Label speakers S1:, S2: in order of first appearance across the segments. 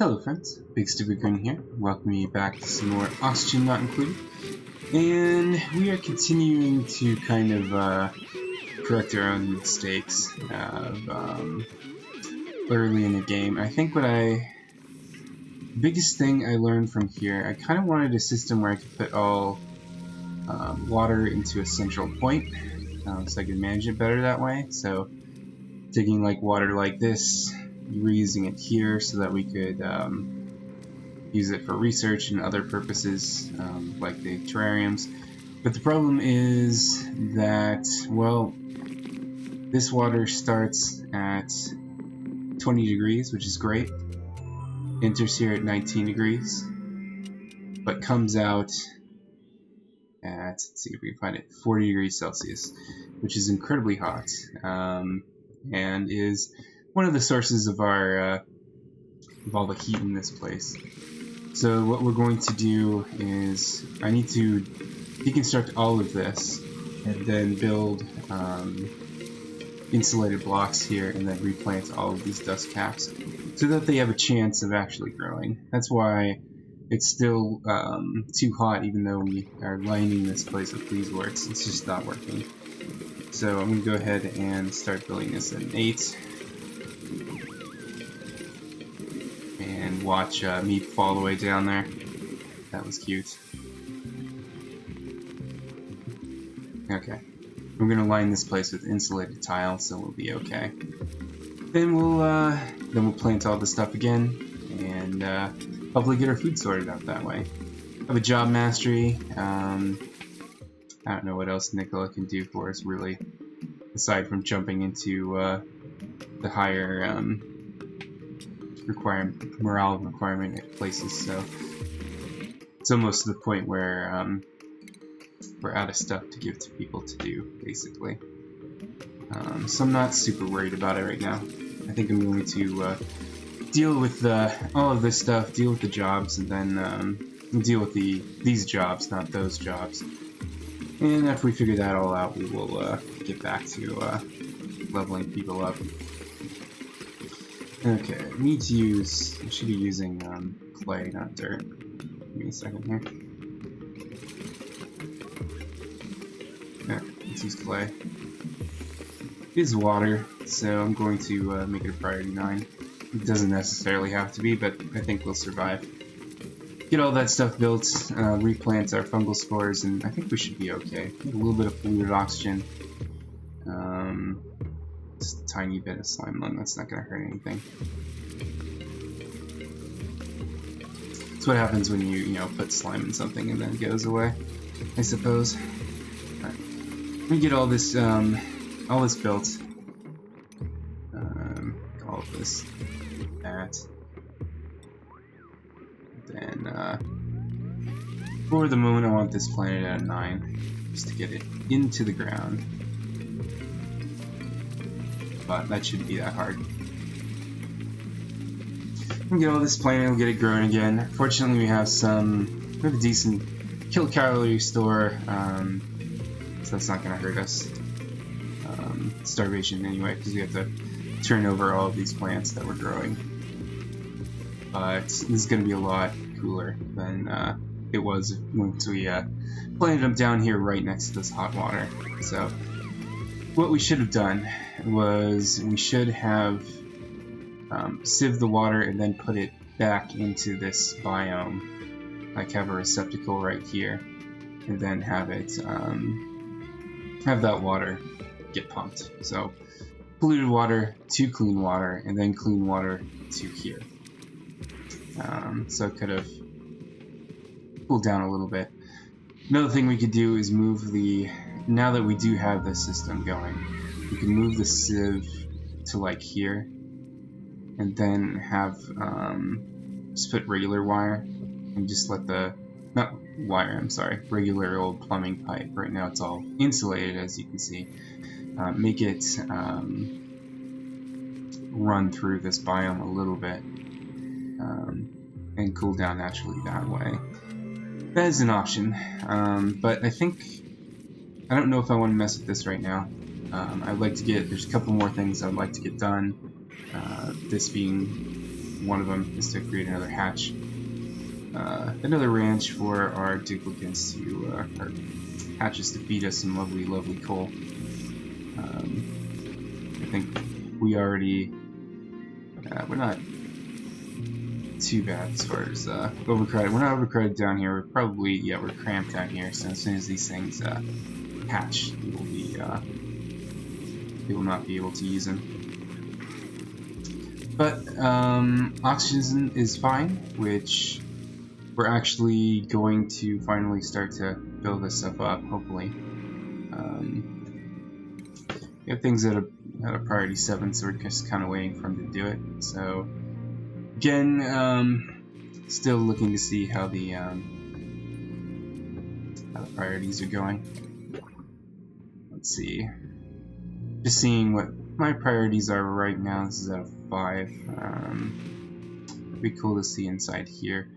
S1: Hello friends, Bigstupidgrin here. Welcome you back to some more Oxygen Not Included. And we are continuing to kind of correct our own mistakes of early in the game. I think biggest thing I learned from here, I kind of wanted a system where I could put all water into a central point, so I could manage it better that way. So taking like water like this, reusing it here so that we could use it for research and other purposes, like the terrariums. But the problem is that, well, this water starts at 20 degrees, which is great, enters here at 19 degrees, but comes out at, let's see if we can find it, 40 degrees Celsius, which is incredibly hot, and is one of the sources of our of all the heat in this place. So what we're going to do is I need to deconstruct all of this and then build insulated blocks here and then replant all of these dust caps so that they have a chance of actually growing. That's why it's still too hot even though we are lining this place with beeswax. It's just not working. So I'm going to go ahead and start building this at an 8. And watch me fall all the way down there. That was cute. Okay. We're going to line this place with insulated tile, so we'll be okay. Then we'll plant all the stuff again, and hopefully get our food sorted out that way. I have a job mastery. I don't know what else Nicola can do for us, really, aside from jumping into the higher morale requirement at places. So it's almost to the point where we're out of stuff to give to people to do, basically. So I'm not super worried about it right now. I think I'm going to deal with all of this stuff, deal with the jobs, and then deal with these jobs, not those jobs. And after we figure that all out, we will get back to leveling people up. Okay, I need to use, I should be using clay, not dirt. Give me a second here. Okay, let's use clay. It is water, so I'm going to make it a priority 9. It doesn't necessarily have to be, but I think we'll survive. Get all that stuff built, replant our fungal spores, and I think we should be okay. Get a little bit of fluid oxygen. Just a tiny bit of slime lung, that's not going to hurt anything. That's what happens when you put slime in something and then it goes away, I suppose. Alright. Let me get all this built. All of this, that. Then, for the moment, I want this planet at a 9, just to get it into the ground. But that shouldn't be that hard. We'll get all this planet, we'll get it growing again. Fortunately, we have a decent kilocalorie store, so that's not going to hurt us. Starvation anyway, because we have to turn over all of these plants that we're growing. But this is going to be a lot cooler than it was once we planted them down here right next to this hot water. So what we should have done was we should have sieved the water and then put it back into this biome, like have a receptacle right here, and then have it have that water get pumped. So polluted water to clean water, and then clean water to here. So it could have cooled down a little bit. Another thing we could do is move now that we do have this system going, we can move the sieve to like here, and then have just put regular wire, and just let regular old plumbing pipe. Right now it's all insulated, as you can see. Make it run through this biome a little bit, and cool down naturally that way. That is an option, but I don't know if I want to mess with this right now. I'd like to there's a couple more things I'd like to get done, this being one of them is to create another hatch, another ranch for our duplicates to, our hatches to feed us some lovely, lovely coal. I think we already, we're not too bad as far as overcrowded. We're not overcrowded down here. We're probably, yeah, we're cramped down here. So as soon as these things hatch, we will be, we will not be able to use them. But oxygen is fine, which we're actually going to finally start to build this stuff up. Hopefully, we have things at a priority 7, so we're just kind of waiting for them to do it. So. Again, still looking to see how the priorities are going. Let's see. Just seeing what my priorities are right now. This is out of 5. It'd be cool to see inside here.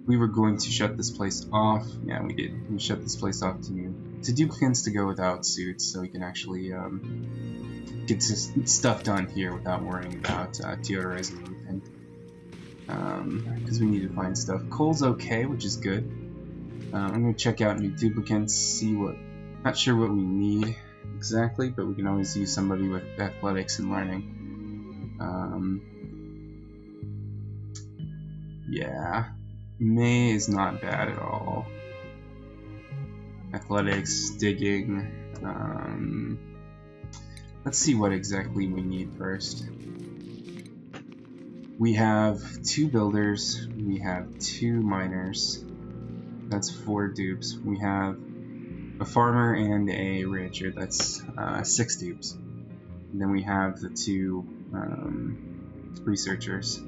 S1: We were going to shut this place off. Yeah, we did. We shut this place off to duplicates to go without suits, so we can actually get stuff done here without worrying about deodorizing everything. Because we need to find stuff. Coal's okay, which is good. I'm going to check out new duplicates, see what... Not sure what we need exactly, but we can always use somebody with athletics and learning. Yeah. May is not bad at all. Athletics, digging... let's see what exactly we need first. We have 2 builders, we have 2 miners, that's 4 dupes. We have a farmer and a rancher, that's 6 dupes. And then we have the 2 researchers,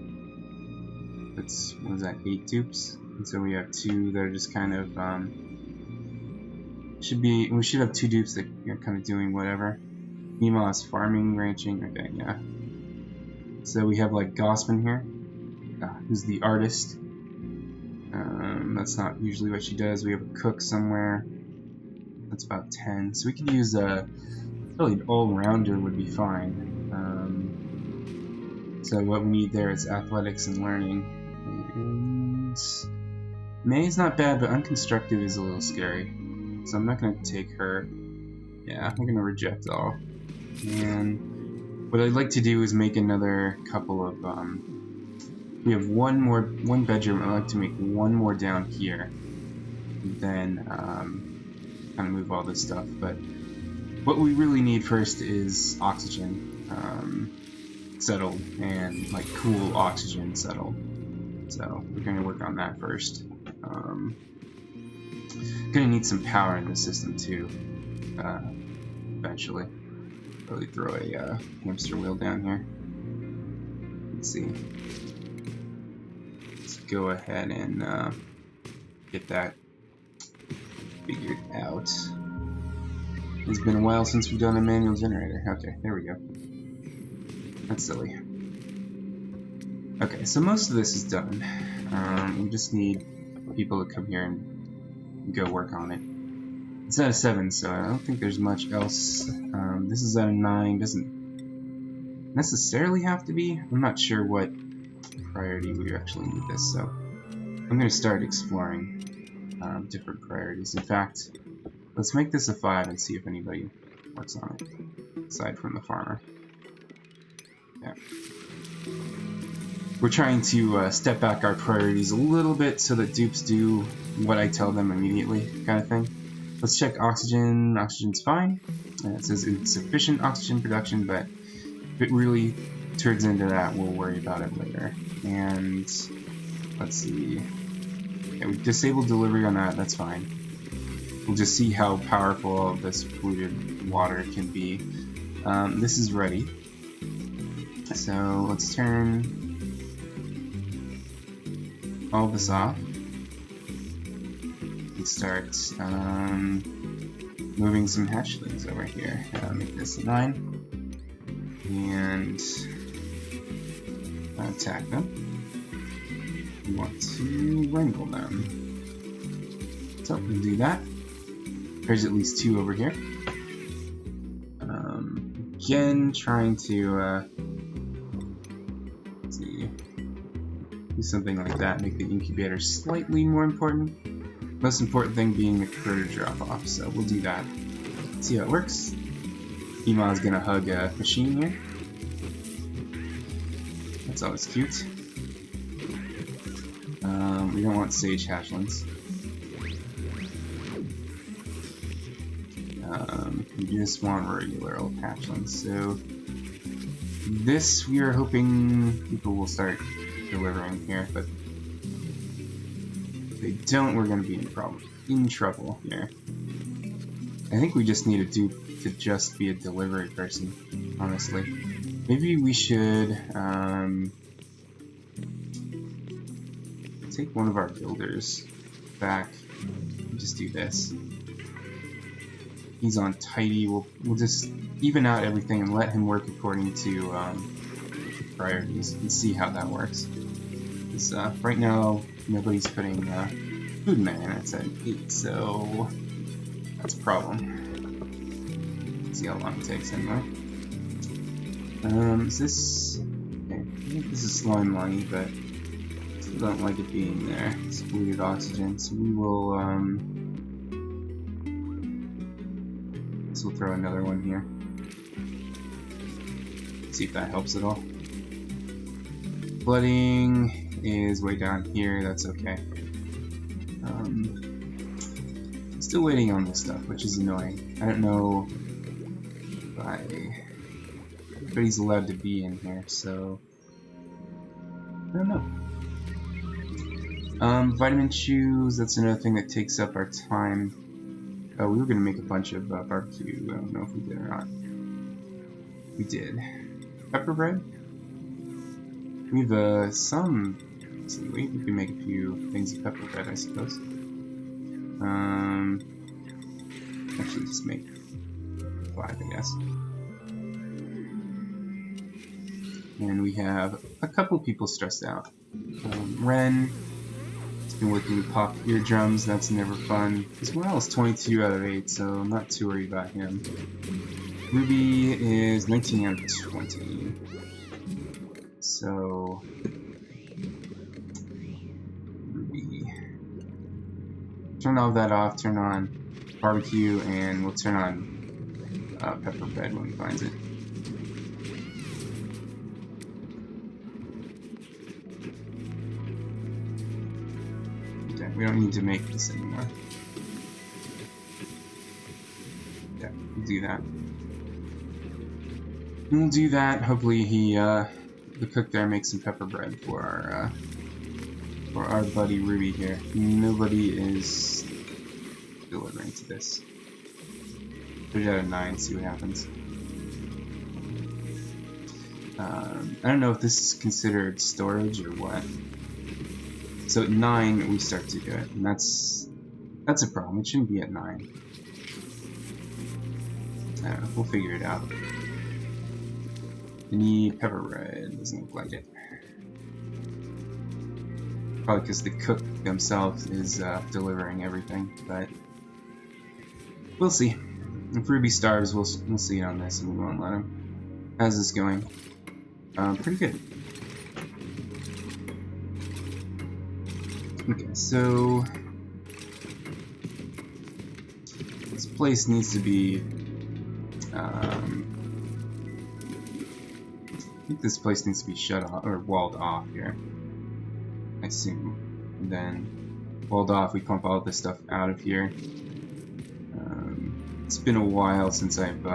S1: that's, what is that, 8 dupes? And so we have 2 that are just kind of, we should have 2 dupes that are kind of doing whatever. Meemaw is farming, ranching, okay, yeah. So we have like Gospin here, who's the artist. That's not usually what she does. We have a cook somewhere. That's about 10. So we could use really an all-rounder would be fine. So what we need there is athletics and learning. And May's not bad, but unconstructive is a little scary. So I'm not going to take her. Yeah, I'm going to reject all. And what I'd like to do is make another couple of, we have one bedroom. I'd like to make one more down here. Then, kind of move all this stuff. But what we really need first is oxygen settled, and like cool oxygen settled. So we're going to work on that first. Going to need some power in the system too, eventually. Really throw a hamster wheel down here. Let's see. Let's go ahead and get that figured out. It's been a while since we've done a manual generator. Okay, there we go. That's silly. Okay, so most of this is done. We just need people to come here and go work on it. It's at a 7, so I don't think there's much else. This is at a 9. Doesn't necessarily have to be. I'm not sure what priority we actually need this, so I'm going to start exploring different priorities. In fact, let's make this a 5 and see if anybody works on it, aside from the farmer. Yeah. We're trying to step back our priorities a little bit so that dupes do what I tell them immediately, kind of thing. Let's check oxygen. Oxygen's fine. It says insufficient oxygen production, but if it really turns into that, we'll worry about it later. And let's see. Okay, we've disabled delivery on that. That's fine. We'll just see how powerful all of this polluted water can be. This is ready. So let's turn all this off. Let's start moving some hatchlings over here. Make this a 9. And attack them. We want to wrangle them. So we'll do that. There's at least 2 over here. Again, trying to let's see. Do something like that, make the incubator slightly more important. Most important thing being the critter drop-off, so we'll do that. See how it works. Ema's gonna hug a machine here. That's always cute. We don't want sage hatchlings. We just want regular old hatchlings. So this we are hoping people will start delivering here, but if they don't, we're going to be in trouble here. I think we just need a dupe to just be a delivery person, honestly. Maybe we should take one of our builders back and just do this. He's on tidy. We'll just even out everything and let him work according to priorities and see how that works. Because right now nobody's putting food in there, and it's at 8, so that's a problem. Let's see how long it takes anyway. Is this? Okay, I think this is slime money, but I still don't like it being there. It's polluted oxygen, so we will we'll throw another one here. See if that helps at all. Flooding is way down here, that's okay. Still waiting on this stuff, which is annoying. I don't know if everybody's allowed to be in here, so I don't know. Vitamin chews, that's another thing that takes up our time. Oh, we were going to make a bunch of barbecue. I don't know if we did or not. We did. Pepper bread? We have some... Let's see, we can make a few things of pepper bread, I suppose. Actually, just make 5, I guess. And we have a couple people stressed out. Ren... been working to pop eardrums, that's never fun. This one is 22 out of 8, so I'm not too worried about him. Ruby is 19 out of 20. So... Ruby... Turn all that off, turn on barbecue, and we'll turn on pepper bread when he finds it. We don't need to make this anymore. Yeah, we'll do that. We'll do that. Hopefully the cook there makes some pepper bread for our buddy Ruby here. Nobody is delivering to this. Put it out of 9, see what happens. I don't know if this is considered storage or what. So at 9 we start to do it, and that's a problem. It shouldn't be at 9. I don't know, we'll figure it out. Any pepper bread? Doesn't look like it. Probably because the cook himself is delivering everything, but we'll see. If Ruby starves, we'll see it on this, and we won't let him. How's this going? Pretty good. Okay, so this place needs to be, I think this place needs to be shut off, or walled off here, I assume. And then, walled off, we pump all this stuff out of here. It's been a while since I've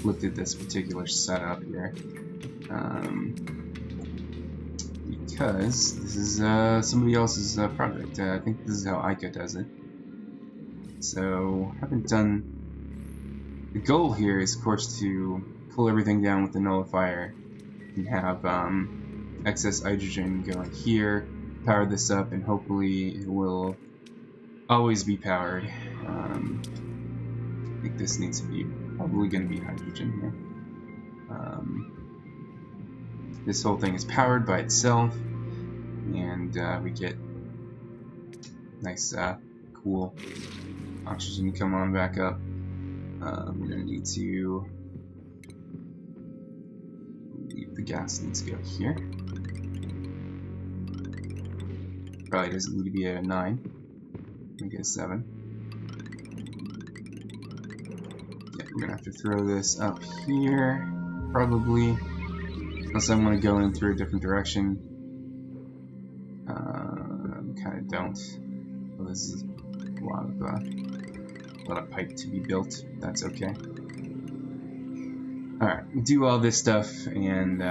S1: looked at this particular setup here. Because this is somebody else's project. I think this is how Ica does it. So, haven't done... The goal here is, of course, to pull everything down with the nullifier and have excess hydrogen going here, power this up, and hopefully it will always be powered. I think this needs to be probably going to be hydrogen here. This whole thing is powered by itself, and we get nice, cool oxygen come on back up. We're going to need to leave the gas needs to go here. probably doesn't need to be at a 9. Make it a 7. Yeah, we're gonna have to throw this up here, probably, unless I want to go in through a different direction. Kind of don't. Well, this is a lot of pipe to be built. That's okay. All right, do all this stuff and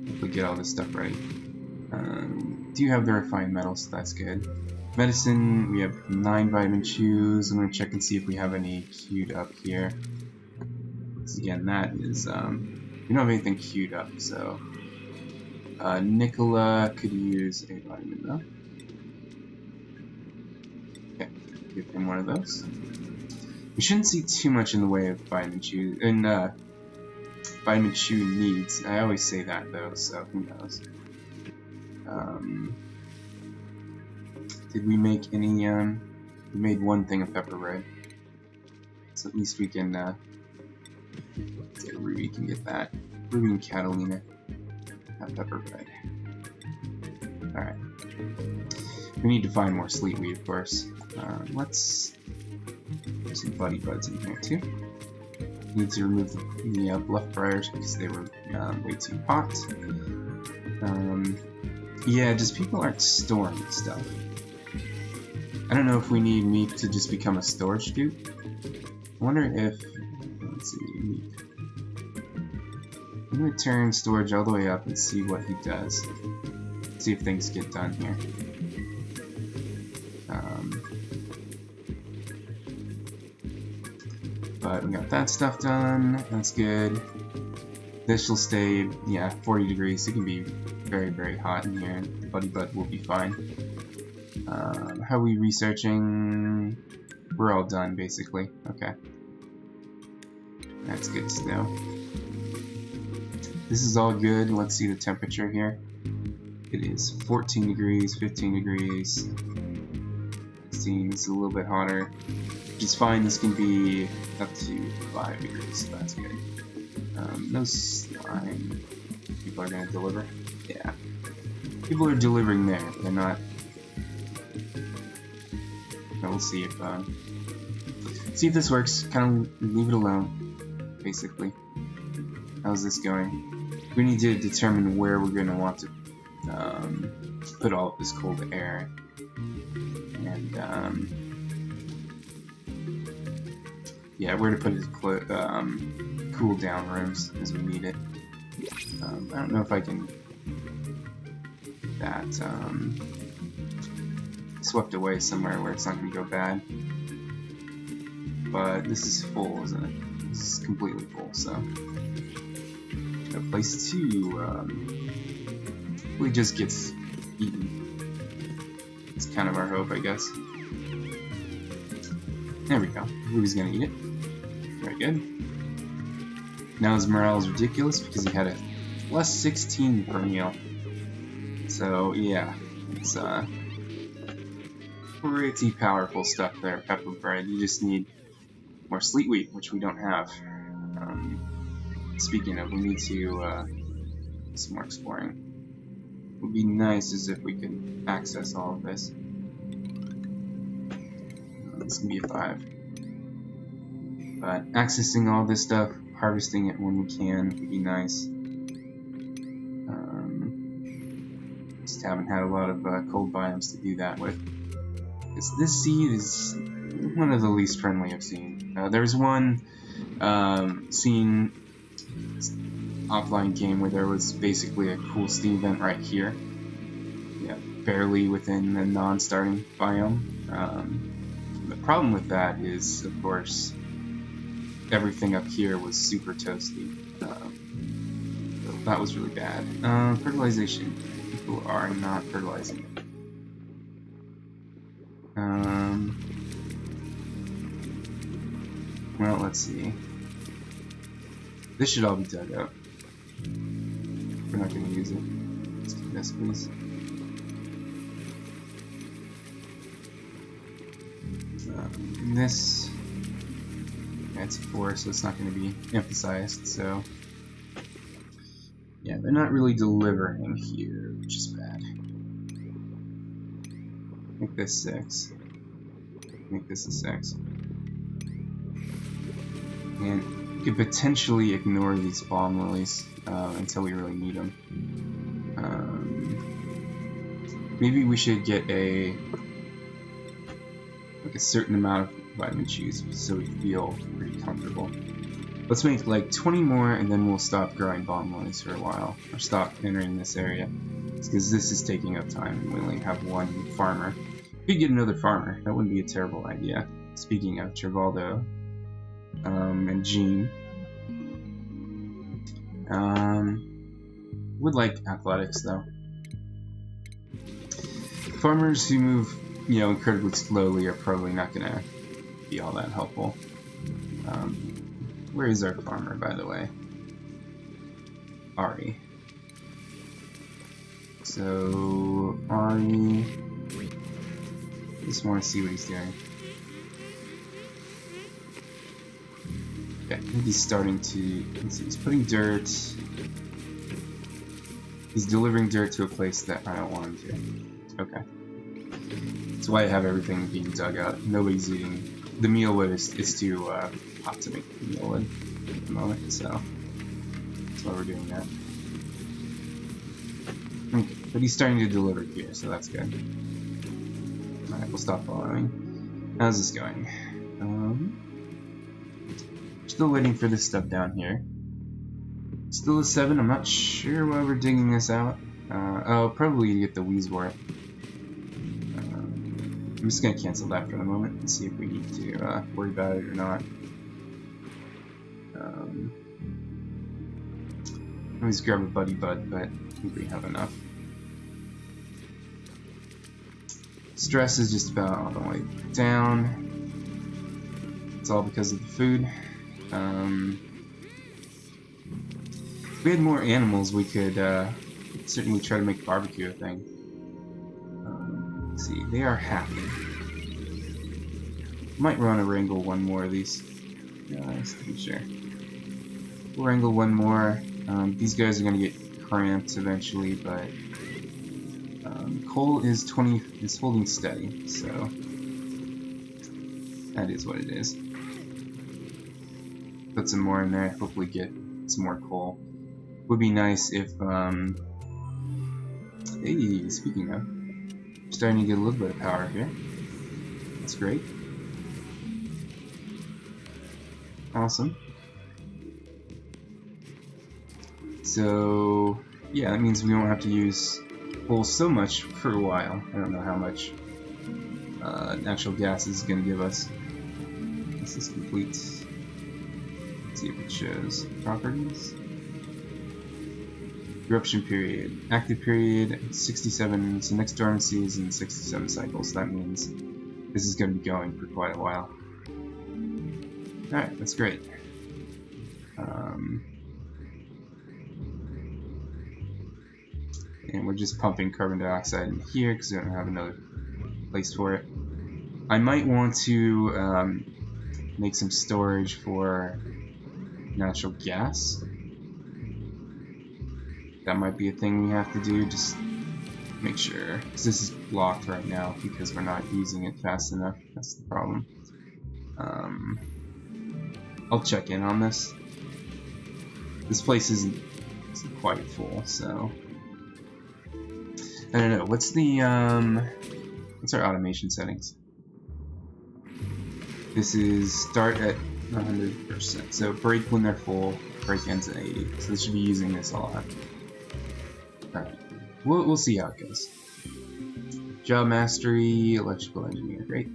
S1: hopefully get all this stuff ready. Do have the refined metals, so that's good. Medicine, we have 9 vitamin chews. I'm going to check and see if we have any queued up here. Because again, that is, we don't have anything queued up, so. Nicola could use a vitamin though. Okay, give him one of those. We shouldn't see too much in the way of vitamin chew, vitamin chew needs. I always say that though, so who knows. Did we make any, we made one thing of pepper bread. So at least we can, Ruby can get that. Ruby and Catalina have pepper bread. Alright. We need to find more sleetweed, of course. Let's put some buddy buds in here too. Need to remove the bluff briars because they were way too hot. Yeah, just people aren't storing stuff. I don't know if we need meat to just become a storage dude. I wonder if, let's see, meat. I'm gonna turn storage all the way up and see what he does. See if things get done here. But we got that stuff done. That's good. This will stay, yeah, 40 degrees. It can be very, very hot in here. The buddy bud will be fine. How are we researching? We're all done, basically. Okay. That's good to know. This is all good. Let's see the temperature here. It is 14 degrees, 15 degrees. 16 is a little bit hotter. Which is fine. This can be up to 5 degrees, so that's good. No slime. People are going to deliver. Yeah. People are delivering there. They're not. We'll see if this works. Kind of leave it alone, basically. How's this going? We need to determine where we're going to want to put all of this cold air, and yeah, where to put it. Cool down rooms as we need it. I don't know if I can get that swept away somewhere where it's not going to go bad. But this is full, isn't it? This is completely full, so a place to really just gets eaten. It's kind of our hope, I guess. There we go. Ruby's gonna eat it. Very good. Now his morale is ridiculous because he had a plus 16 per meal. So yeah, it's pretty powerful stuff there, pepper bread. You just need more sleetweed, which we don't have. Speaking of, we need to do some more exploring. It would be nice as if we could access all of this. This can be a 5. But accessing all this stuff, harvesting it when we can would be nice. Just haven't had a lot of cold biomes to do that with. Because this seed is one of the least friendly I've seen. There's one scene offline game where there was basically a cool steam vent right here. Yeah, barely within the non-starting biome. The problem with that is, of course, everything up here was super toasty. So that was really bad. Fertilization. People are not fertilizing it. Well, let's see. This should all be dug up. We're not going to use it. Let's do this, please. This, yeah, it's a 4, so it's not going to be emphasized, so yeah, they're not really delivering here, which is bad. Make this 6. Make this a 6. And we could potentially ignore these bomb lilies until we really need them. Maybe we should get a certain amount of vitamin chews so we feel pretty comfortable. Let's make like 20 more, and then we'll stop growing bomb lilies for a while, or stop entering this area, because this is taking up time, and we only have one farmer. We could get another farmer. That wouldn't be a terrible idea. Speaking of Trivaldo and Jean, would like athletics though. Farmers who move, you know, incredibly slowly are probably not gonna be all that helpful. Where is our farmer, by the way? Ari. So, Ari... I just want to see what he's doing. Okay, I think he's starting to... Let's see, he's putting dirt... He's delivering dirt to a place that I don't want him to. Okay. That's why I have everything being dug out. Nobody's eating... The mealwood is too hot to make mealwood at the moment, so that's why we're doing that. Okay, but he's starting to deliver here, so that's good. Alright, we'll stop following. How's this going? Still waiting for this stuff down here. Still a 7, I'm not sure why we're digging this out. Oh, probably to get the Weezwort. I'm just going to cancel that for the moment and see if we need to worry about it or not. Always grab a buddy bud, but I think we have enough. Stress is just about all the way down. It's all because of the food. If we had more animals, we could certainly try to make barbecue a thing. Let's see, they are happy. Might want to wrangle one more of these guys to be sure. We'll wrangle one more. These guys are going to get cramped eventually, but coal is holding steady, so that is what it is. Put some more in there, hopefully get some more coal. Would be nice if, hey, speaking of, starting to get a little bit of power here. That's great. Awesome. So, yeah, that means we won't have to use coal so much for a while. I don't know how much natural gas is going to give us. This is complete. Let's see if it shows properties. Eruption period. Active period 67, so next dormancy is in 67 cycles. That means this is going to be going for quite a while. Alright, that's great. And we're just pumping carbon dioxide in here because we don't have another place for it. I might want to make some storage for natural gas. That might be a thing we have to do, just make sure, because this is blocked right now because we're not using it fast enough. That's the problem. I'll check in on this. This place isn't quite full, so I don't know. What's the what's our automation settings? This is start at 100%. So break when they're full, break ends at 80. So this should be using this a lot. Alright, we'll see how it goes. Job mastery, electrical engineer, great.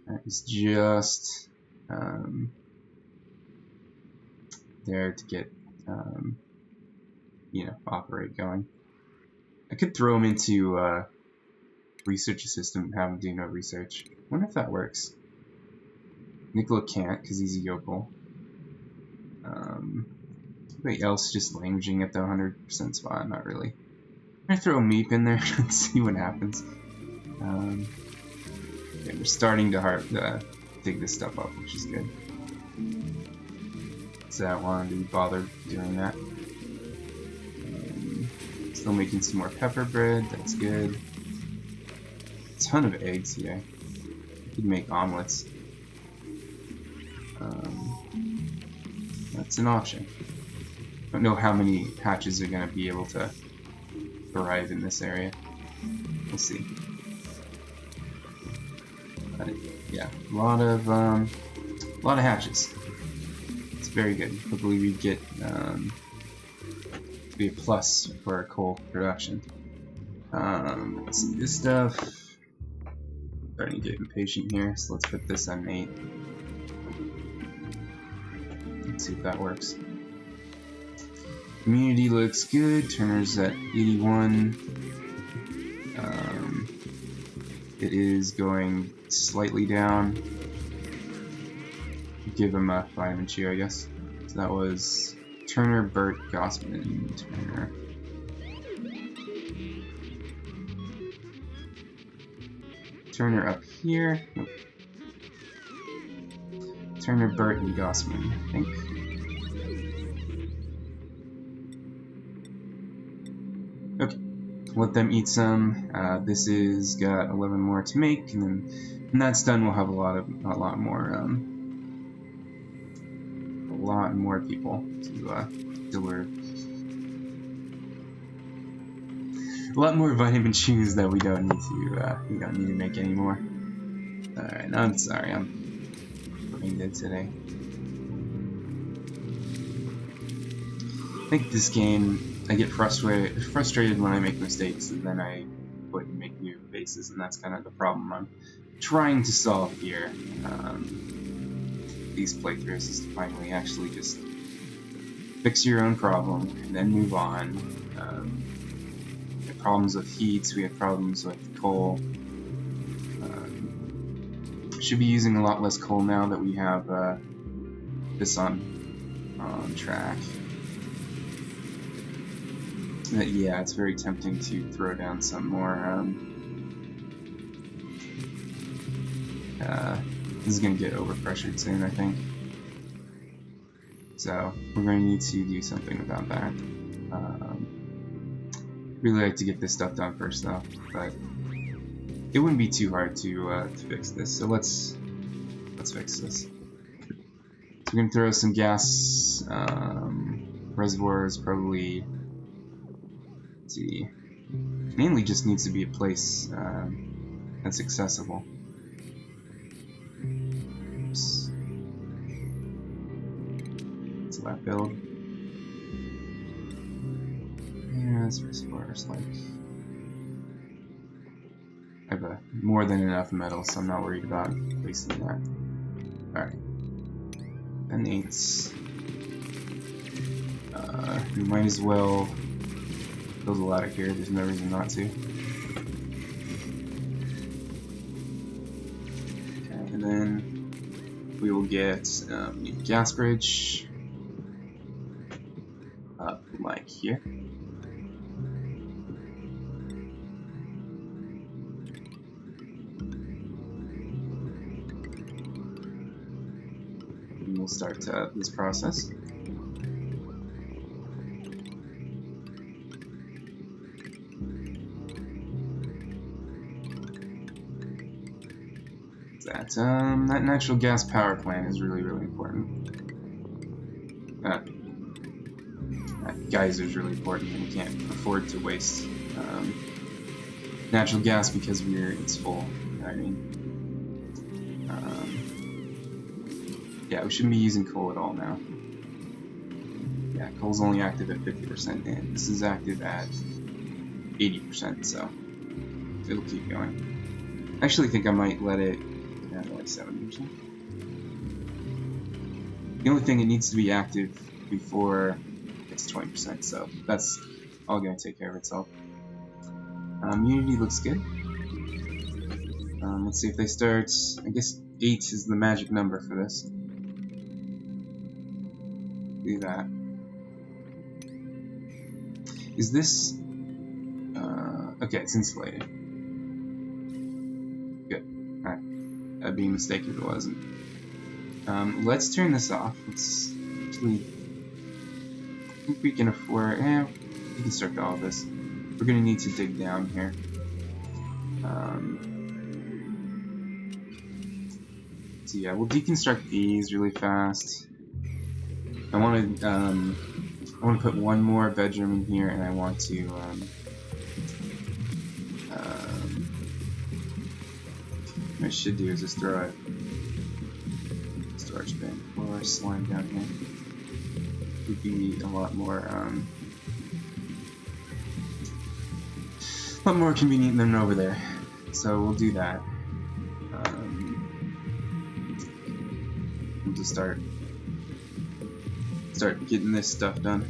S1: Alright, it's just there to get you know, operate going. I could throw him into research assistant and have him do no research. I wonder if that works. Nicola can't because he's a yokel. Anybody else just languaging at the 100% spot? Not really. I'm gonna throw a Meep in there and see what happens. Okay, we're starting to dig this stuff up, which is good. So I wanted to be bothered doing that. Still making some more pepper bread, that's good. ton of eggs here. We could make omelets. That's an option. Don't know how many hatches are going to be able to thrive in this area. We'll see. Yeah, a lot of hatches. It's very good. Hopefully we get be a plus for our coal production. Let's see this stuff. Starting to get impatient here, so let's put this on 8. Let's see if that works. Community looks good. Turner's at 81. It is going slightly down. Give him a vitamin chew, I guess. So that was Turner, Burt, Gossman, Turner. Turner up here. Nope. Turner, Burt, and Gossman, I think. Okay, let them eat some. This is got 11 more to make, and then when that's done, we'll have a lot more people to deliver. A lot more vitamin chews that we don't need to make anymore. All right, I'm sorry, I'm brain dead today. I think this game, I get frustrated when I make mistakes, and then I go and make new bases, and that's kind of the problem I'm trying to solve here. These playthroughs is to finally actually just fix your own problem and then move on. We have problems with heat, we have problems with coal. Should be using a lot less coal now that we have this on track. But yeah, it's very tempting to throw down some more. This is going to get overpressured soon, I think. So we're going to need to do something about that. Really like to get this stuff done first, though, but it wouldn't be too hard to fix this. So let's fix this. So we're going to throw some gas reservoirs, probably. Let's see. Mainly just needs to be a place that's accessible. Oops. Let's that build. Yeah, this reservoir's like. I have more than enough metal, so I'm not worried about wasting that. Alright. And 8s. We might as well build a ladder here, there's no reason not to. Okay, and then we will get a gas bridge up like here. And we'll start this process. That natural gas power plant is really, really important. That geyser is really important, and we can't afford to waste natural gas because it's full. You know what I mean? Yeah, we shouldn't be using coal at all now. Yeah, coal's only active at 50%, and this is active at 80%, so it'll keep going. I actually think I might let it like 70%. The only thing, it needs to be active before it's 20%, so that's all going to take care of itself. Unity looks good. Let's see if they start. I guess 8 is the magic number for this. Do that. Is this okay? It's insulated. Good. All right. I'd be a mistake if it wasn't. Let's turn this off. Let's actually. I think we can afford. We can start all of this. We're gonna need to dig down here. So yeah, we'll deconstruct these really fast. I want to put one more bedroom in here, and I want to what I should do is just throw a storage bin or slime down here. Would be a lot more convenient than over there. So we'll do that. We'll just start getting this stuff done.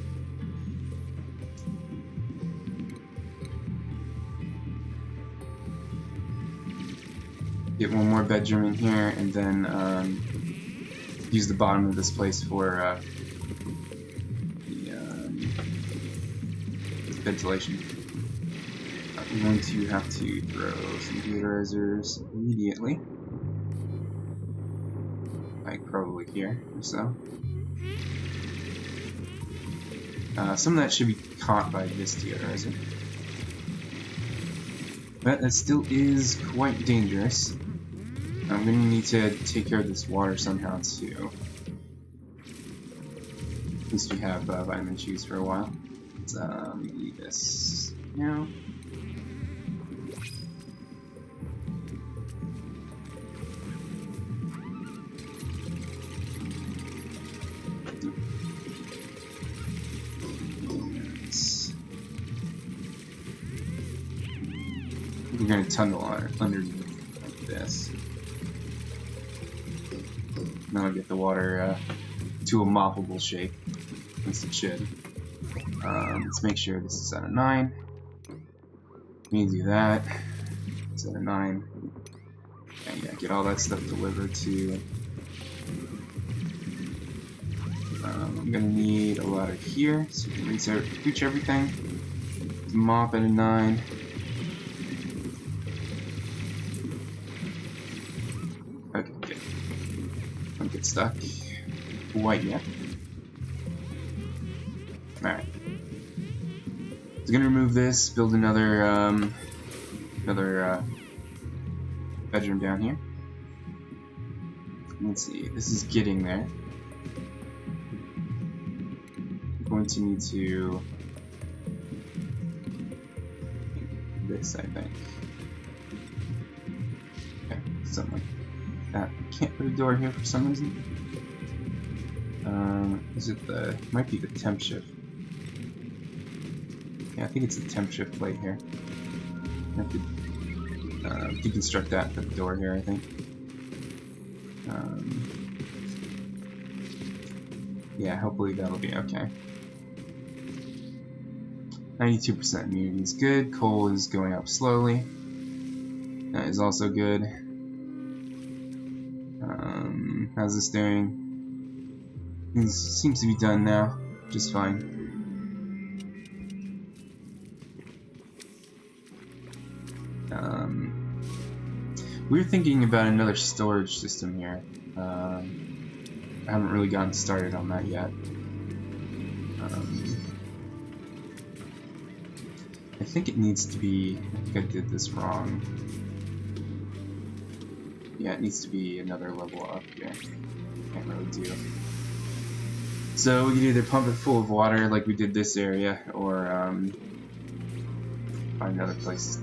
S1: Get one more bedroom in here, and then use the bottom of this place for the ventilation. I'm going to have to throw some deodorizers immediately. Like probably here or so. Some of that should be caught by this deodorizer. But it still is quite dangerous. I'm going to need to take care of this water somehow too. At least we have vitamin chews for a while. Let's eat this now. We're going to tunnel underneath like this. Now I get the water to a moppable shape. At least it should. Let's make sure this is at a 9. We need to do that. It's at a 9. And yeah, get all that stuff delivered to. I'm gonna need a ladder here so we can reach everything. Mop at a 9. Okay, good. Don't get stuck quite yet. Alright. So gonna remove this, build another bedroom down here. Let's see, this is getting there. I'm going to need to this, I think. Okay, something like that. Can't put a door here for some reason. Is it the? Might be the temp shift. Yeah, I think it's the temp shift plate here. I have to deconstruct that and put the door here, I think. Yeah, hopefully that'll be okay. 92% immunity is good. Coal is going up slowly. That is also good. How's this doing? It seems to be done now, just fine. We were thinking about another storage system here. I haven't really gotten started on that yet. I think it needs to be. I think I did this wrong. Yeah, it needs to be another level up here. Can't really do. So we can either pump it full of water like we did this area, or find another place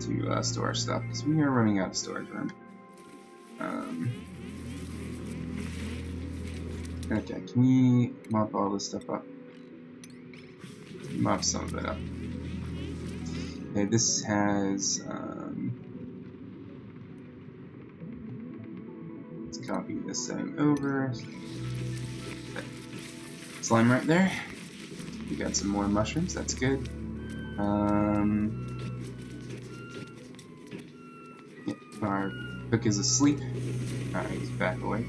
S1: to store our stuff, because we are running out of storage room. Okay, can we mop all this stuff up? Mop some of it up. Okay, this has let's copy this setting over. Slime right there. We got some more mushrooms, that's good. Yeah, our cook is asleep. Alright, he's back awake.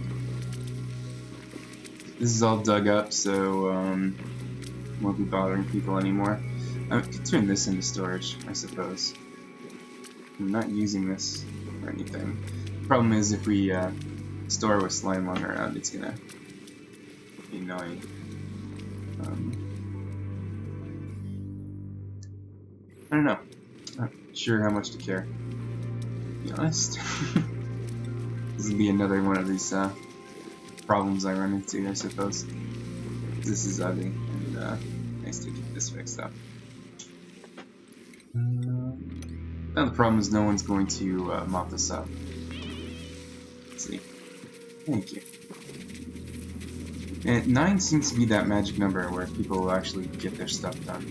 S1: This is all dug up, so won't be bothering people anymore. I could turn this into storage, I suppose. I'm not using this or anything. The problem is if we store with slime lying around, it's gonna be annoying. I don't know. Not sure how much to care, to be honest. This will be another one of these problems I run into, I suppose. This is ugly, and nice to get this fixed up. Now the problem is no one's going to mop this up. Let's see. Thank you. And 9 seems to be that magic number where people will actually get their stuff done.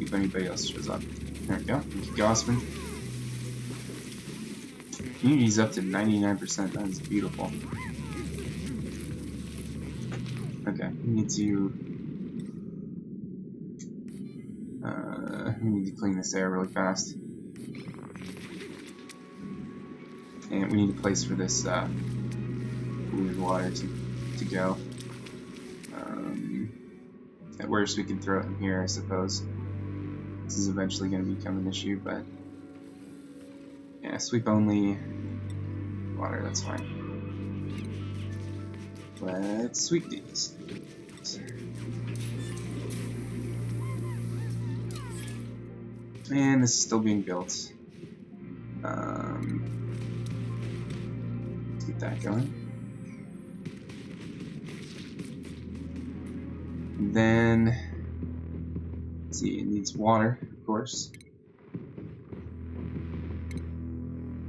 S1: If anybody else shows up. There we go. Thank you, Gospin. Community's up to 99%. That is beautiful. Okay, we need to clean this air really fast. And we need a place for this weird water to go. At worst, we can throw it in here, I suppose. This is eventually going to become an issue, but yeah, sweep only water, that's fine. Let's sweep these. And this is still being built. Let's get that going. And then, let's see, it needs water, of course.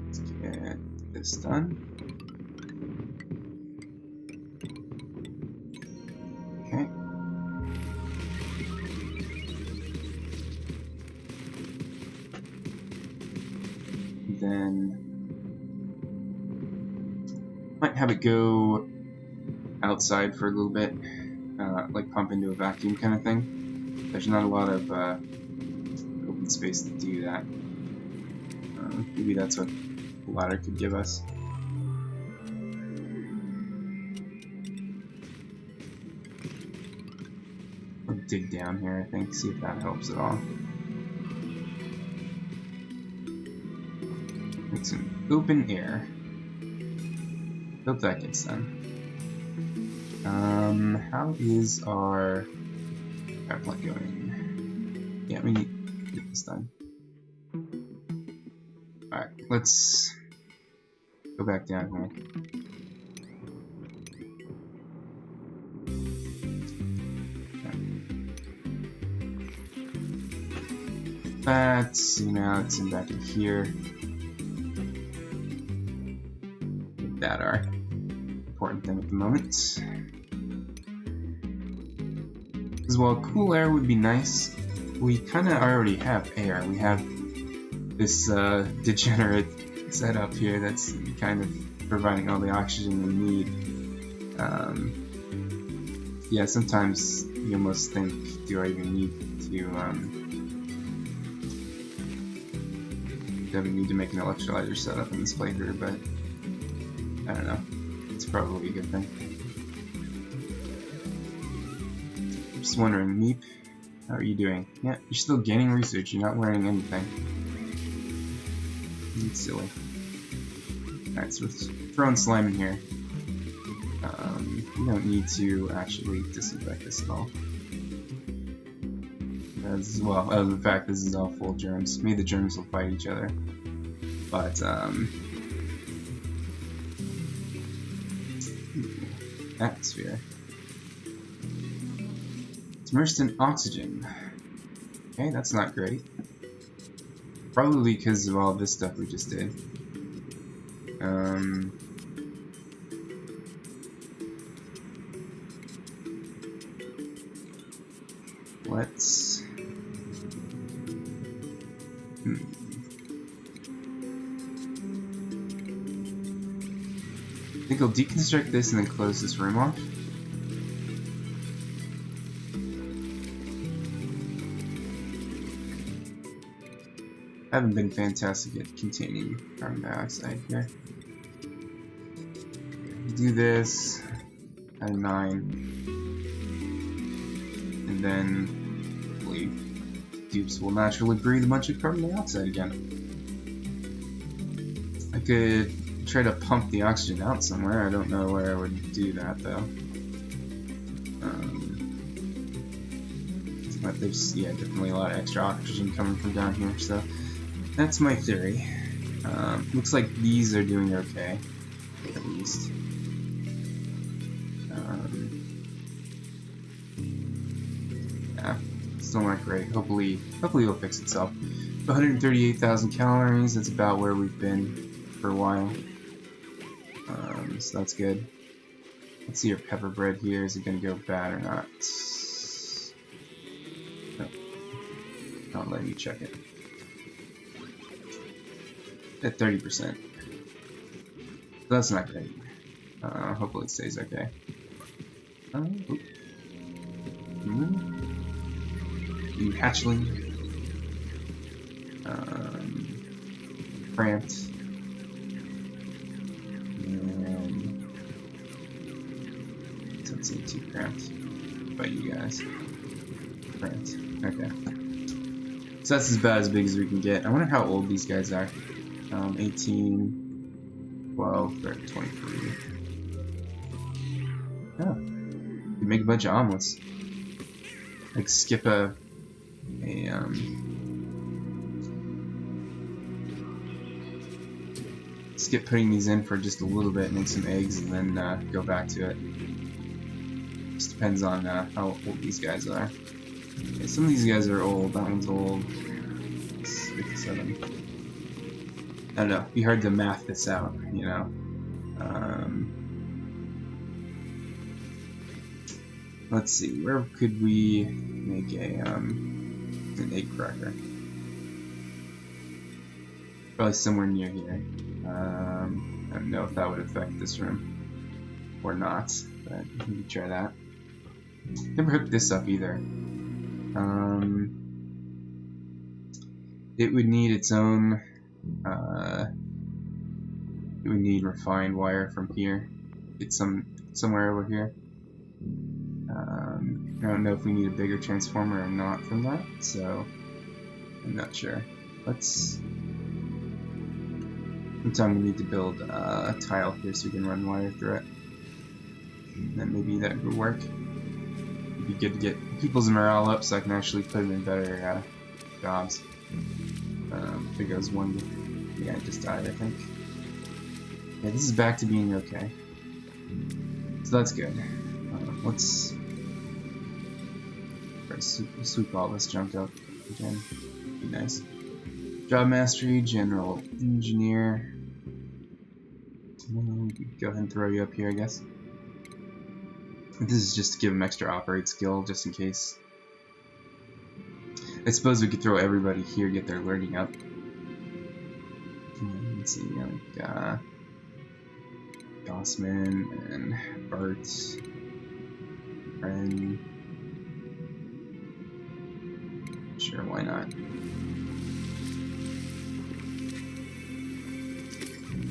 S1: Let's get this done. Okay. Then might have it go outside for a little bit, like pump into a vacuum kind of thing. There's not a lot of open space to do that. Maybe that's what the ladder could give us. I'll dig down here, I think, see if that helps at all. Make some open air. Hope that gets done. How is our power plant going? Yeah, we need to get this done. Alright, let's go back down here. That, so now it's in back in here. Make that our important thing at the moment. As well, cool air would be nice. We kind of already have air. We have this degenerate setup here that's kind of providing all the oxygen we need. Yeah, sometimes you almost think, do I even need to make an electrolyzer setup in this playthrough, but I don't know. It's probably a good thing. Just wondering, Meep, how are you doing? Yeah, you're still gaining research, you're not wearing anything. It's silly. Alright, so let's throw in slime in here. We don't need to actually disinfect this at all. As well, the fact this is all full of germs. Maybe the germs will fight each other. But, atmosphere. It's immersed in oxygen. Okay, that's not great. Probably because of all this stuff we just did. Let's... I think I'll deconstruct this and then close this room off. I haven't been fantastic at containing carbon dioxide here. Do this at a 9, and then I believe dupes will naturally breathe a bunch of carbon dioxide again. I could try to pump the oxygen out somewhere. I don't know where I would do that though. But there's, yeah, definitely a lot of extra oxygen coming from down here, so that's my theory. Looks like these are doing okay, at least. Yeah, still not great. Hopefully it'll fix itself. 138,000 calories. That's about where we've been for a while. So that's good. Let's see our pepper bread here. Is it going to go bad or not? No. I'll let you check it. At 30%. That's not great. Hopefully it stays okay. You hatchling. Cramped. And doesn't seem too cramped by you guys. Cramped. Okay. So that's about as big as we can get. I wonder how old these guys are. 18, 12, 23. Oh. You can make a bunch of omelets. Like skip skip putting these in for just a little bit, make some eggs, and then go back to it. Just depends on how old these guys are. Okay, some of these guys are old. That one's old. It's 57. I don't know. It'd be hard to math this out, you know. Let's see. Where could we make an egg cracker? Probably somewhere near here. I don't know if that would affect this room or not, but we can try that. Never hooked this up either. It would need its own. It would need refined wire from here. It's somewhere over here. I don't know if we need a bigger transformer or not from that, so I'm not sure. Sometime we need to build a tile here so we can run wire through it. And then maybe that would work. It'd be good to get people's morale up so I can actually put them in better jobs. There goes one. Yeah, it just died, I think. Yeah, this is back to being okay. So that's good. Let's sweep all this junk up again. Be nice. Job mastery, general engineer. Go ahead and throw you up here, I guess. This is just to give them extra operate skill, just in case. I suppose we could throw everybody here, get their learning up. Let's see, like Gossman and Bart, Ren. Sure, why not?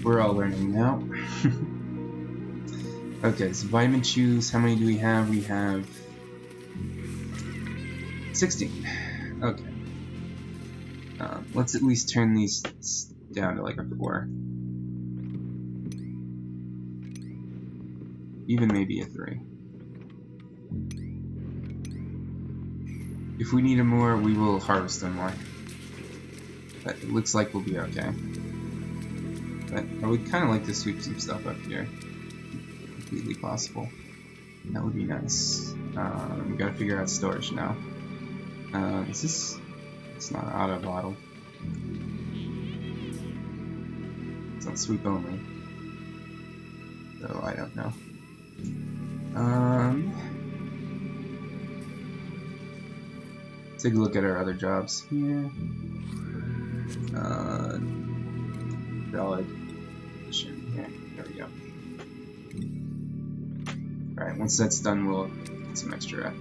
S1: We're all learning now. Okay, so vitamin chews, how many do we have? We have 16. Okay. Let's at least turn these down to like a 4. Even maybe a 3. If we need them more, we will harvest them more. But it looks like we'll be okay. But I would kind of like to sweep some stuff up here. Completely possible. That would be nice. We gotta figure out storage now. Is this... It's not auto bottle. It's on sweep only. So I don't know. Take a look at our other jobs here. Valid. Here. There we go. Alright, once that's done, we'll get some extra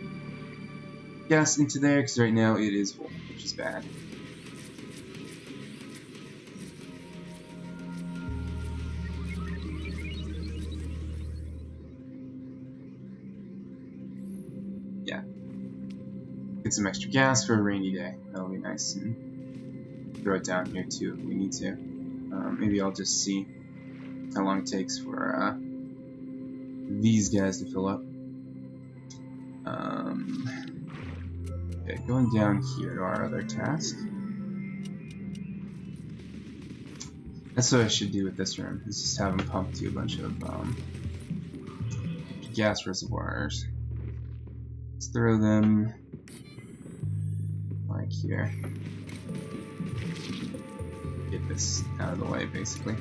S1: gas into there, because right now it is full, which is bad. Yeah. Get some extra gas for a rainy day. That'll be nice. And throw it down here too if we need to. Maybe I'll just see how long it takes for these guys to fill up. Okay, going down here to our other task. That's what I should do with this room, is just have them pump to a bunch of gas reservoirs. Let's throw them like here. Get this out of the way, basically.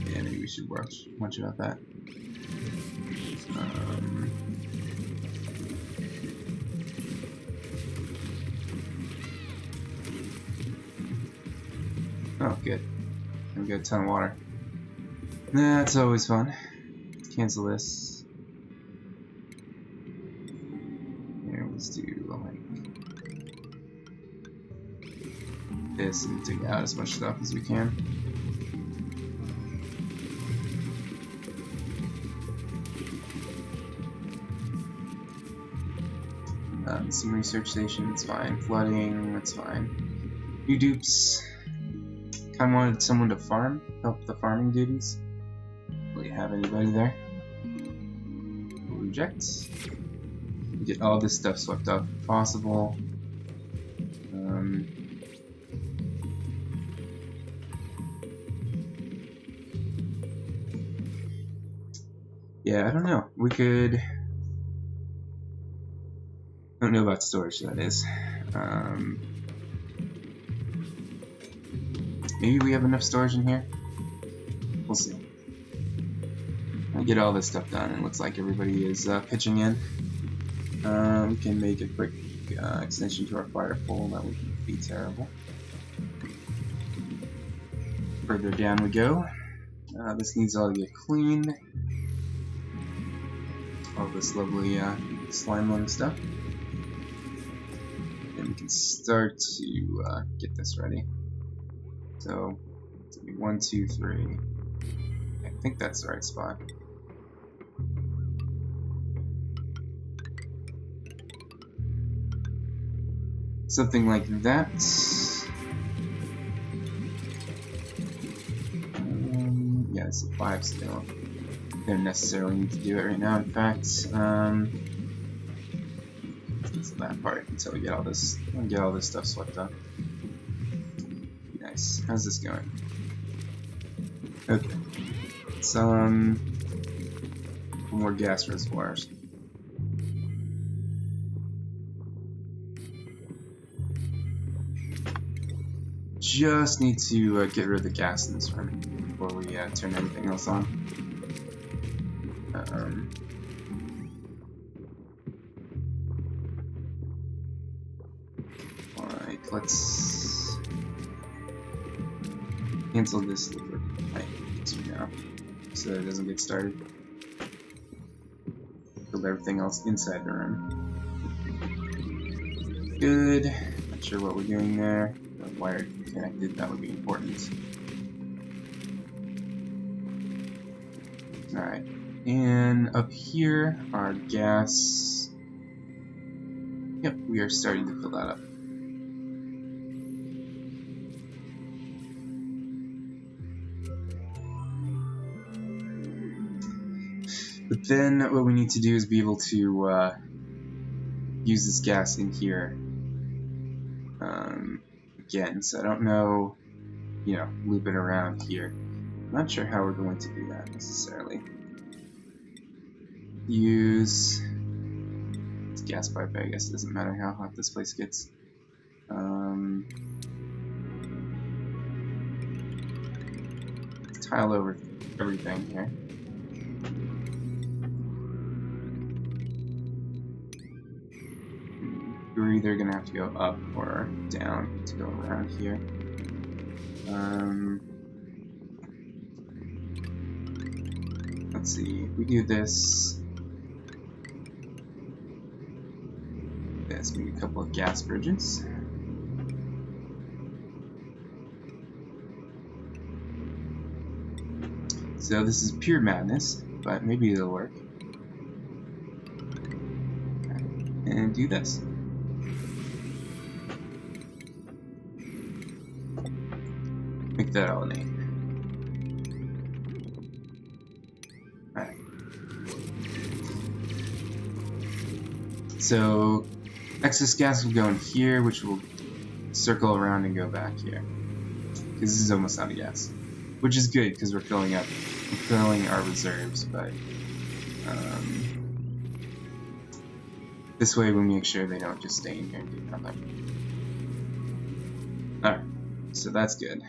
S1: Yeah, maybe we should watch about that. Oh, good. We got a ton of water. That's always fun. Cancel this. Here, let's do like this and dig out as much stuff as we can. Some research station, that's fine. Flooding, that's fine. New dupes. Kinda wanted someone to farm, help the farming duties. Will you have anybody there? Reject. Get all this stuff swept up if possible. Yeah, I don't know. We could. I don't know about storage, that is. Maybe we have enough storage in here? We'll see. I get all this stuff done, and it looks like everybody is pitching in. We can make a quick extension to our fire pole, that wouldn't be terrible. Further down we go. This needs all to get cleaned. All this lovely slime lung stuff. And we can start to get this ready. So, it's gonna be 1, 2, 3. I think that's the right spot. Something like that. Yeah, it's a 5 still. Don't necessarily need to do it right now. In fact, let's that part until we get all this stuff swept up. Nice. How's this going? Okay. Some more gas reservoirs. Just need to get rid of the gas in this room before we turn everything else on. Alright, let's cancel this liquid pipe now so that it doesn't get started. Build everything else inside the room. Good. Not sure what we're doing there. The wire connected, that would be important. Alright. And up here, our gas. Yep, we are starting to fill that up. But then what we need to do is be able to use this gas in here again. So I don't know, loop it around here. I'm not sure how we're going to do that necessarily. Use this gas pipe, I guess it doesn't matter how hot this place gets. Tile over everything here. We're either gonna have to go up or down to go around here. Let's see, if we do this, there's gonna be a couple of gas bridges. So this is pure madness, but maybe it'll work. And do this. Make that all an 8. Alright. So Excess gas will go in here, which will circle around and go back here. Because this is almost out of gas. Which is good, because we're filling our reserves, but this way we make sure they don't just stay in here and do nothing. Alright, so that's good.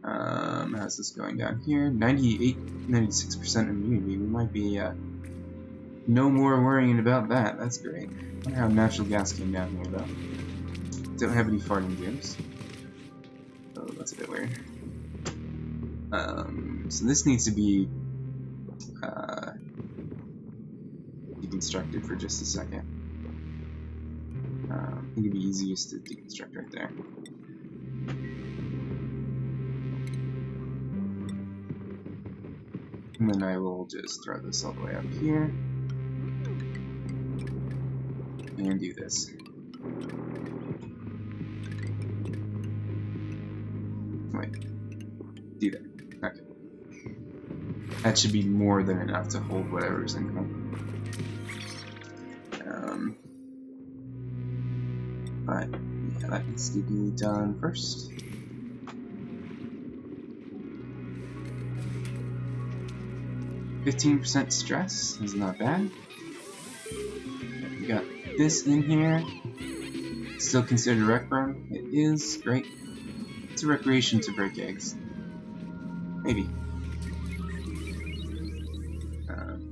S1: How's this going down here? 96% immunity. We might be no more worrying about that. That's great. I wonder how natural gas came down here, though. Don't have any farting gyms. Oh, that's a bit weird. So this needs to be deconstructed for just a second. I think it'd be easiest to deconstruct right there. And then I will just throw this all the way up here. And do this. Wait. Do that. Okay. That should be more than enough to hold whatever's in here. But, yeah, that needs to be done first. %, stress is not bad. We got this in here. Still considered a rec room? It is. Great. It's a recreation to break eggs. Maybe.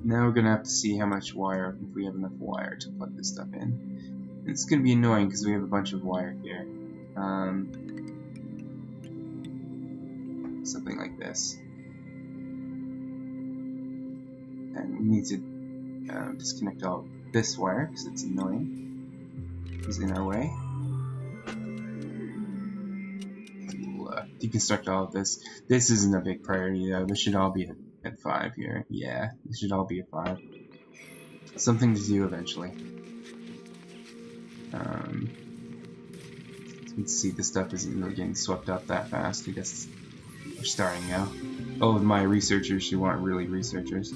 S1: Now we're gonna have to see how much wire, if we have enough wire to plug this stuff in. It's gonna be annoying because we have a bunch of wire here. Something like this. And we need to disconnect all this wire because it's annoying. It's in our way. We'll deconstruct all of this. This isn't a big priority though. This should all be at 5 here. Yeah, this should all be at 5. Something to do eventually. Let's see, this stuff isn't really getting swept up that fast. I guess we're starting now. Oh, my researchers should want really researchers.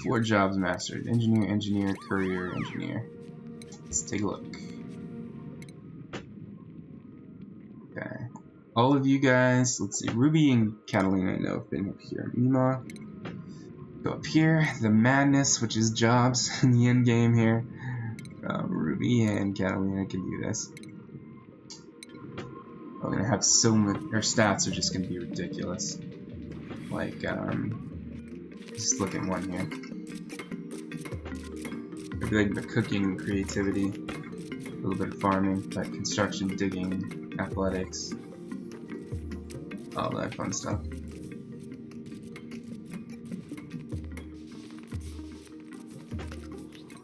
S1: 4 jobs mastered. Engineer, engineer, courier, engineer. Let's take a look. Okay. All of you guys, let's see, Ruby and Catalina I know have been up here. Mima. Go up here. The Madness, which is jobs in the end game here. Ruby and Catalina can do this. We're gonna have so much. Our stats are just gonna be ridiculous. Like, just look at one here. Like the cooking, creativity, a little bit of farming, but construction, digging, athletics, all that fun stuff.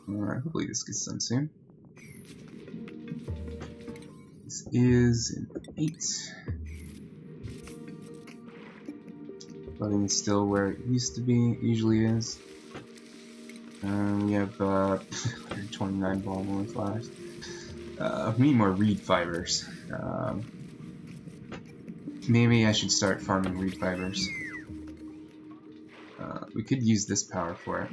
S1: Alright, hopefully this gets done soon. This is an 8. Flooding is still where it used to be, it usually is. We have 129 ball more flash. We need more reed fibers. Maybe I should start farming reed fibers. We could use this power for it.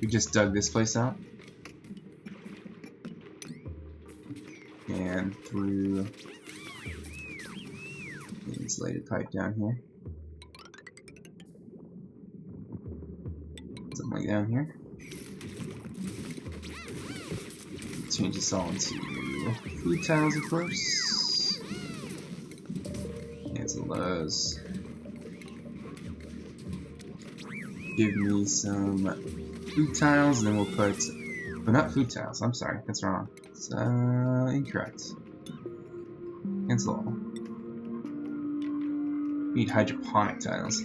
S1: We just dug this place out. And through the insulated pipe down here. Something like down here. Change this all into food tiles, of course. Cancel those. Give me some food tiles, then we'll put. Oh, not food tiles, I'm sorry, that's wrong. It's incorrect. Cancel all. We need hydroponic tiles.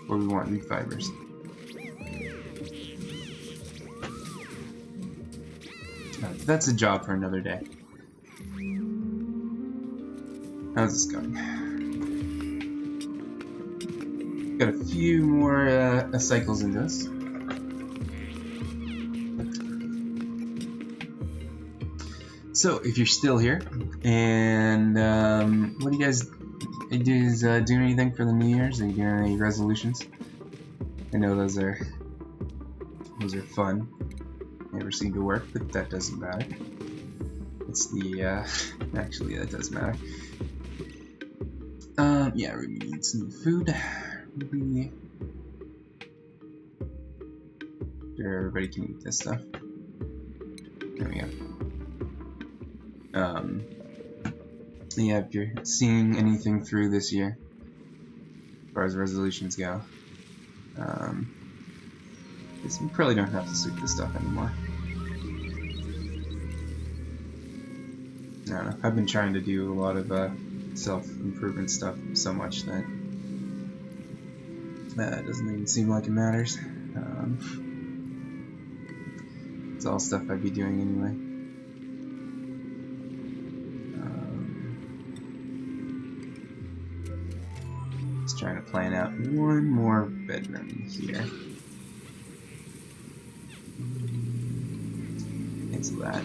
S1: Or we want reed fibers. That's a job for another day. How's this going? Got a few more cycles in this. So, if you're still here, and what do you guys Is doing anything for the New Year's? Are you doing any resolutions? I know those are fun. Never seem to work, but that doesn't matter. It's the actually that does matter. Yeah, Ruby needs some food. Ruby. Sure, everybody can eat this stuff. There we go. Yeah, if you're seeing anything through this year, as far as resolutions go, you probably don't have to sleep this stuff anymore. I don't know. I've been trying to do a lot of self-improvement stuff so much that it doesn't even seem like it matters. It's all stuff I'd be doing anyway. Just trying to plan out one more bedroom here. Cancel that.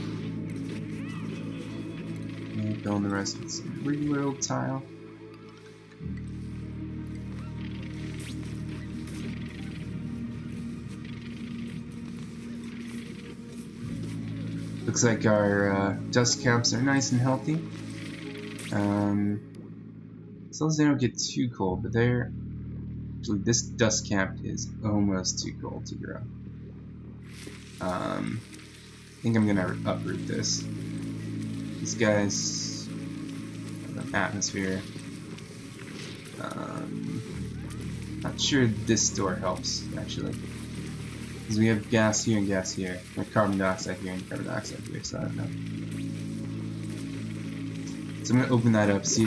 S1: And fill in the rest with some Rimworld tile. Looks like our dust caps are nice and healthy. As long as they don't get too cold, but they're actually, this dust cap is almost too cold to grow. I think I'm gonna uproot this. These guys have an atmosphere. Not sure this door helps actually, because we have gas here and gas here, like carbon dioxide here and carbon dioxide here. So I don't know. So I'm gonna open that up, see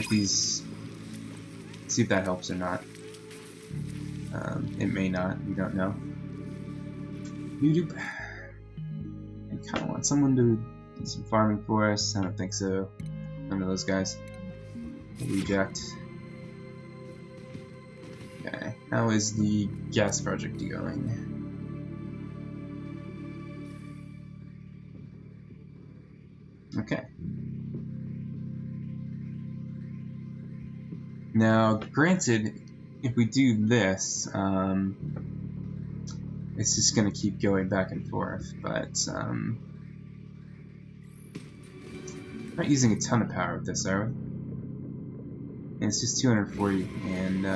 S1: if that helps or not. It may not. We don't know. YouTube. I kind of want someone to do some farming for us. I don't think so. None of those guys. Reject. Okay. How is the gas project going? Okay. Now, granted, if we do this, it's just going to keep going back and forth, but we're not using a ton of power with this, are we? And it's just 240, and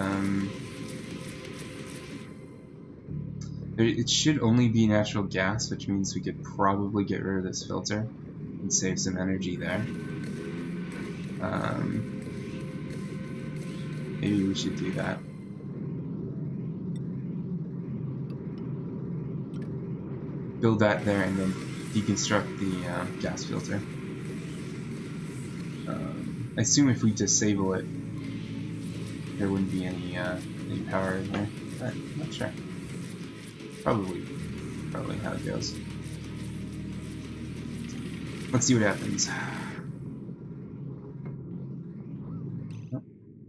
S1: it should only be natural gas, which means we could probably get rid of this filter and save some energy there. Maybe we should do that. Build that there and then deconstruct the gas filter. I assume if we disable it, there wouldn't be any power in there, but I'm not sure. Probably how it goes. Let's see what happens.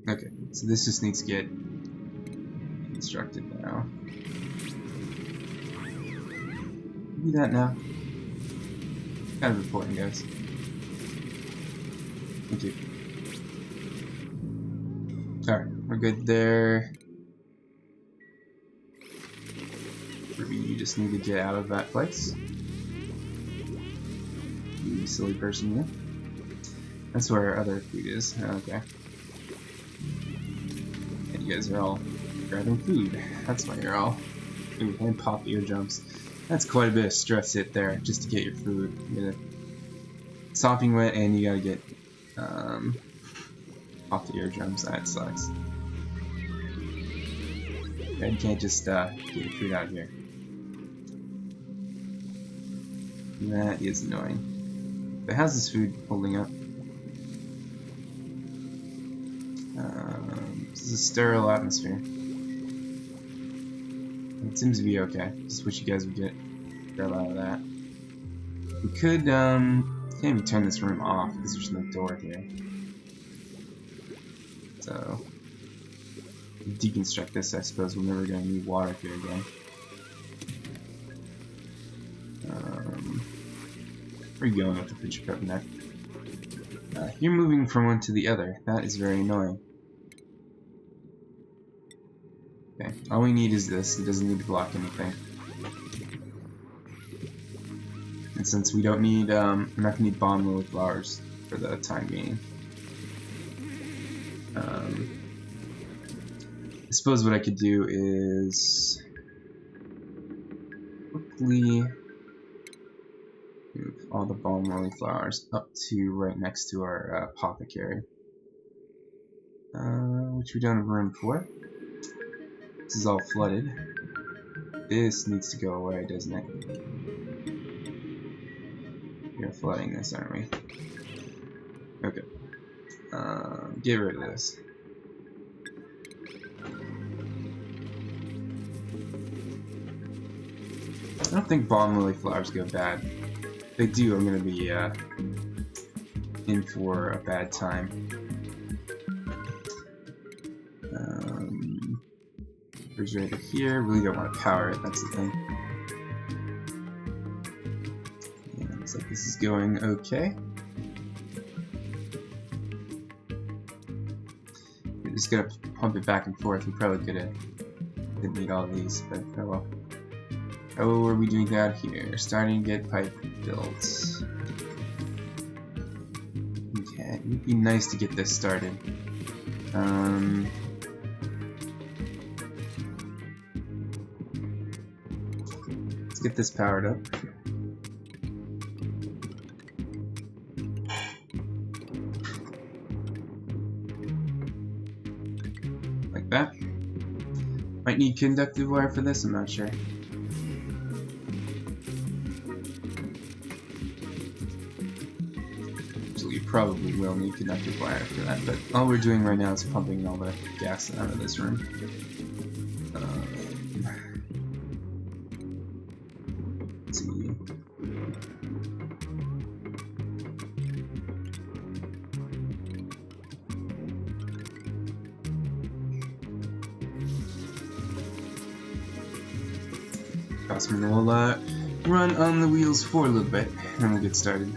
S1: Okay, so this just needs to get constructed now. Do that now. Kind of important, guys. Thank you. Alright, we're good there. Ruby, you just need to get out of that place. You silly person, you. That's where our other food is. Okay. And you guys are all grabbing food. That's why you're all. Ooh, and pop eardrums. That's quite a bit of stress hit there just to get your food. You get it sopping wet, and you gotta get off the eardrums. That sucks. You can't just get your food out of here. That is annoying. But how's this food holding up? This is a sterile atmosphere. It seems to be okay. Just wish you guys would get grab out of that. We could can't even turn this room off because there's no door here. So deconstruct this, I suppose. We're never gonna need water here again. Where are you going with the picture cup neck? You're moving from one to the other. That is very annoying. Okay, all we need is this. It doesn't need to block anything. And since we don't need, we're not going to need bomb lily flowers for the time being. I suppose what I could do is quickly move all the balm lily flowers up to right next to our apothecary, which we don't have room for. This is all flooded. This needs to go away, doesn't it? We're flooding this, aren't we? Okay. Get rid of this. I don't think balm lily flowers go bad. If they do, I'm gonna be in for a bad time. Refrigerator here. Really don't want to power it. That's the thing. Yeah, looks like this is going okay. We're just gonna pump it back and forth. We probably didn't need all these, but oh well. Oh, are we doing that here? Starting to get pipe built. Okay, it would be nice to get this started. Let's get this powered up. Like that. Might need conductive wire for this, I'm not sure. Probably will need conductive wire for that, but all we're doing right now is pumping all the gas out of this room. Let's see. Cosmin will run on the wheels for a little bit, and we'll get started.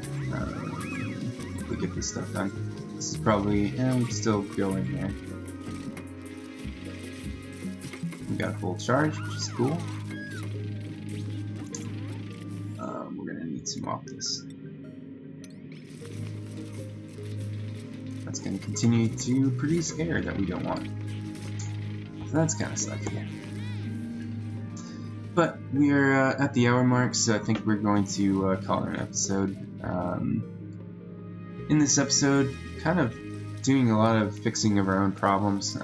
S1: Get this stuff done. This is probably, we'd still go in here. We got full charge, which is cool. We're gonna need some off this. That's gonna continue to produce air that we don't want. So that's kind of sucky. But we are at the hour mark, so I think we're going to call it an episode. In this episode, kind of doing a lot of fixing of our own problems.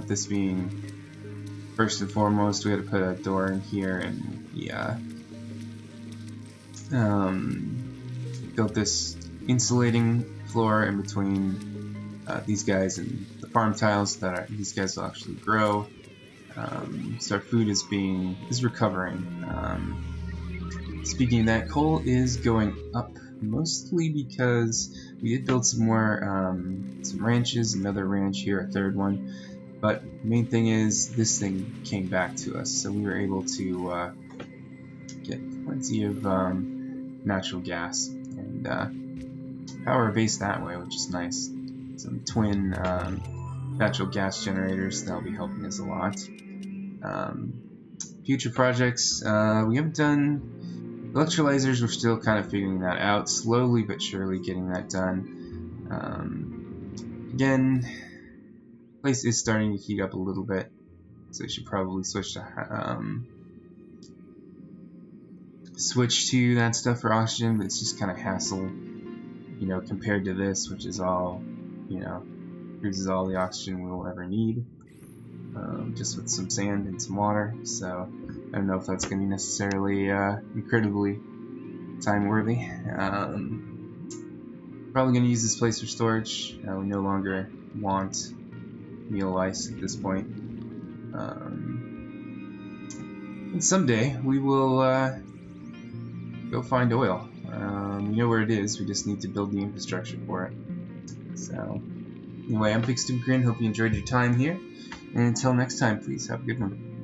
S1: This being, first and foremost, we had to put a door in here, and we built this insulating floor in between these guys and the farm tiles that these guys will actually grow. So our food is recovering. Speaking of that, coal is going up, mostly because we did build some more some ranches, another ranch here, a third one, but the main thing is this thing came back to us, so we were able to get plenty of natural gas and power our base that way, which is nice. Some twin natural gas generators, that'll be helping us a lot. Future projects, we haven't done electrolyzers. We're still kind of figuring that out, slowly but surely getting that done. Again, the place is starting to heat up a little bit, so we should probably switch to that stuff for oxygen, but it's just kind of hassle, you know, compared to this, which is all, you know, produces all the oxygen we'll ever need, just with some sand and some water. So I don't know if that's going to be necessarily incredibly time-worthy. Probably going to use this place for storage. We no longer want meal ice at this point. And someday we will go find oil. We know where it is, we just need to build the infrastructure for it. So, anyway, I'm Bigstupidgrin, hope you enjoyed your time here. And until next time, please have a good one.